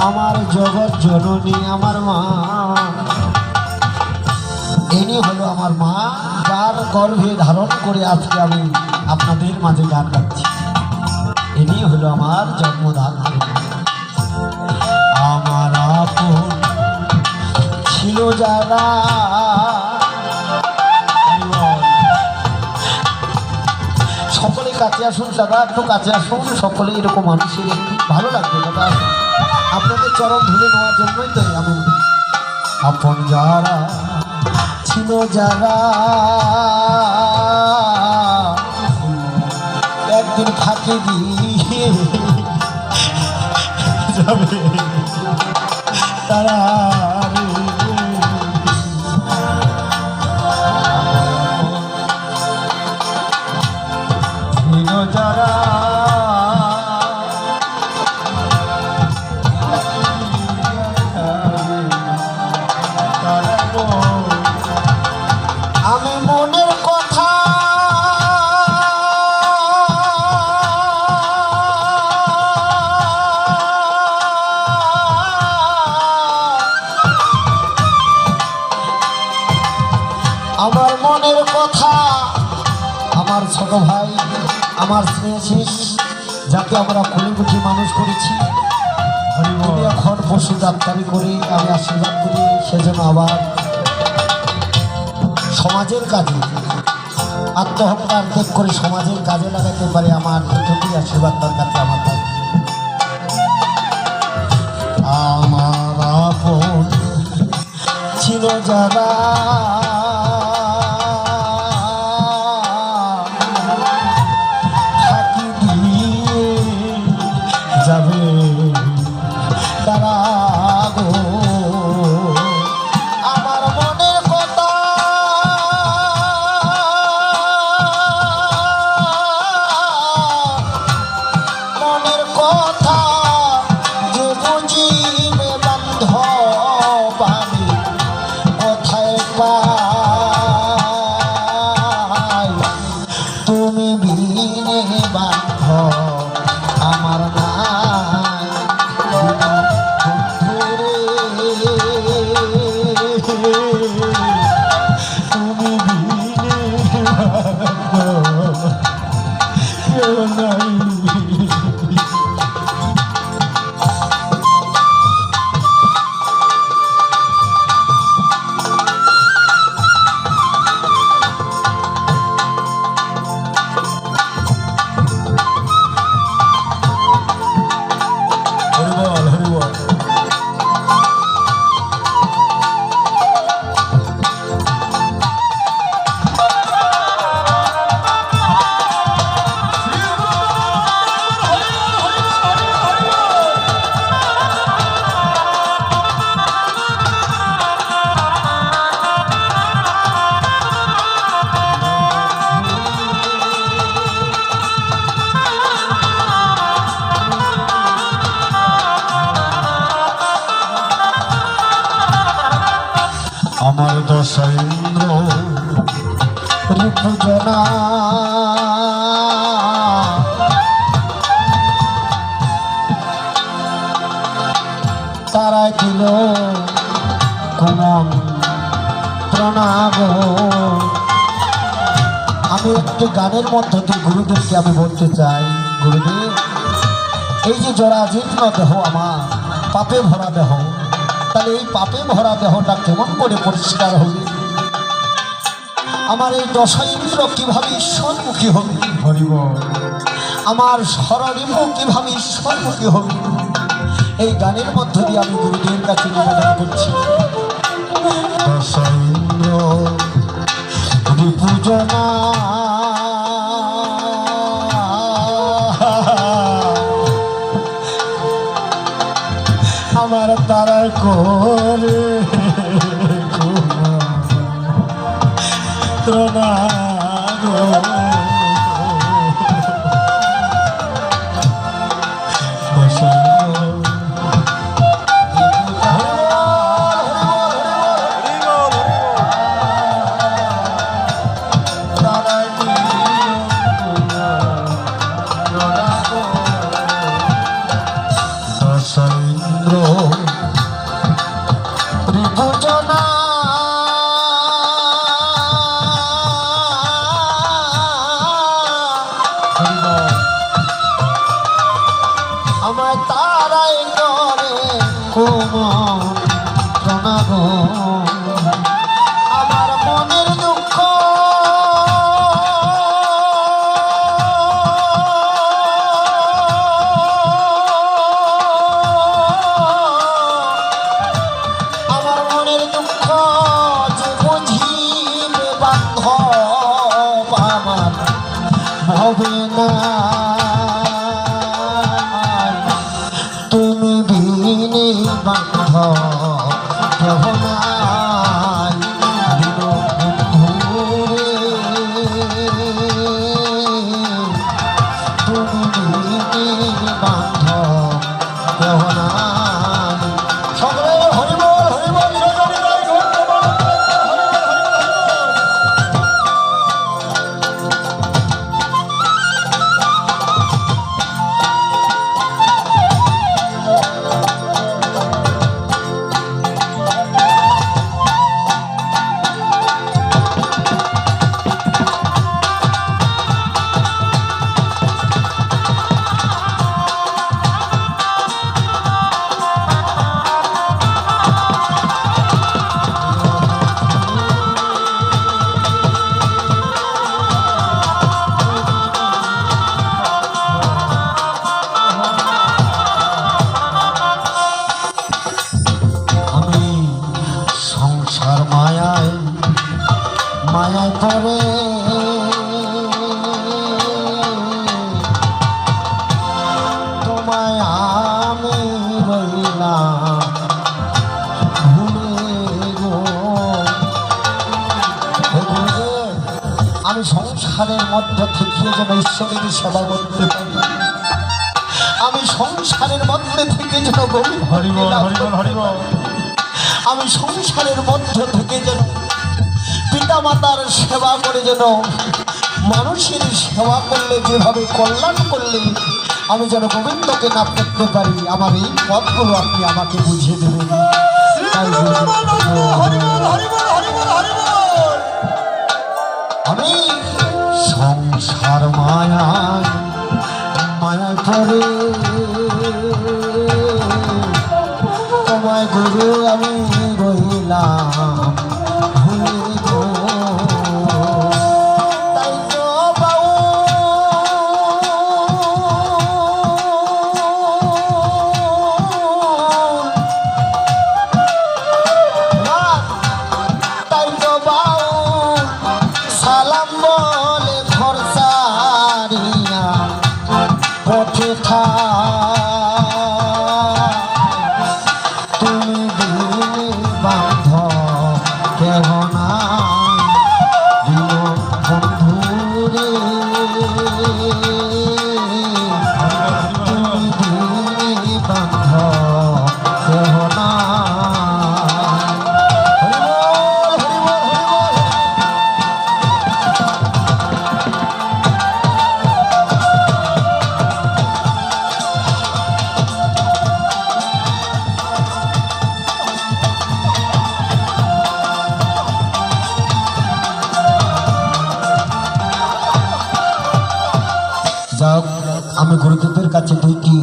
আমার জগৎ জননী আমার মা, ইনি হলো আমার মা, যার গর্ভে ধারণ করে আজকে আমি আপনাদের মাঝে গান গাচ্ছি। ইনি হলো আমার জন্মদান। আমার আপন ছিল যারা, সকলে কাছে আসুন দাদা, একটু কাছে আসুন সকলে, এরকম মানুষের ভালো লাগবে দাদা, আপনাদের চরণ ধুলে নেওয়ার জন্যই তো আমি। আপন যারা ছিল যারা, একদিন ফাঁকি দিয়ে যাবে তারা, যারা আমি মনের কথা আমার মনের কথা আমার ছোট ভাই, আমার স্নেহের, যাকে আমরা কুলিগুটি মানুষ করেছি, এখন পশু ডাক্তারি করে আমি আশীর্বাদ করি, সেজন্য আবার সমাজের কাজে আত্মহত্যার ত্যাগ করে সমাজের কাজে লাগাতে পারে, আমার এটুকুই আশীর্বাদ তার কাছে আমার কাছে। আমার আপন ছিল যারা, যাবে তারা গো, আমার মনের কথা মনের কথা যে বুঝিবে বান্ধব আমি কোথায় পাই, তুমি বিনে বান্ধব আমার নাই তুমি বিনে কেউ নাই। আমার দশেন্দ্র রিপুজনা, তারা দিল কোন প্রণাম। আমি একটি গানের মধ্য দিয়ে গুরুদেবকে আমি বলতে চাই, গুরুদেব এই যে জরাজীর্ণ দেহ আমার, পাপে ভরা দেহ, তাহলে এই পাপে ভরা দেহটা কেমন করে পরিষ্কার হবে? আমার এই দশেন্দ্র কিভাবে ঈশ্বরমুখী হবে? আমার স্বরলিপু কিভাবে ঈশ্বরমুখী হবে? এই গানের মধ্য দিয়ে আমি গুরুদেবের কাছে নিবেদন করছি। দশেন্দ্র রিপুজনা আমার তারা করে ত্রনা গো, দশেন্দ্র আমায় তারাই করে কুমন্ত্রণা গো আমার মনের দুঃখ আমার মনের দুঃখ যে বুঝিবে বান্ধব আমার হবে না তুমি বিনে বান্ধব কেহ নাই দিন বন্ধুরে তুমি বিনে বান্ধব কেহ নাই সকলে হরিবল হরিবল মায়ায় পড়ে তোমায় আমি রইলাম ভুলে গো আমি সংসারের মধ্যে থেকে যেন ঈশ্বরের সেবা করতে পারি আমি সংসারের মধ্যে থেকে যেন আমি সংসারের মধ্যে থেকে যেন পিতা মাতার সেবা করে যেন মানুষের সেবা করলে যেভাবে কল্যাণ করলে আমি যেন গোবিন্দকে না করতে পারি আমার এই পথগুলো আপনি আমাকে বুঝিয়ে দেবেন আমি সংসার মায়ায় মায়ায় পড়ে তোমায় গুরু আমি রইলাম সালাম বলে ঘর সারিয়া পথে তুমি দিলে বান্ধ কেহ না দিল বন্ধুরে তুমি দিলে বান্ধ কেহ না যাক আমি গুরুদেবের কাছে দুইটি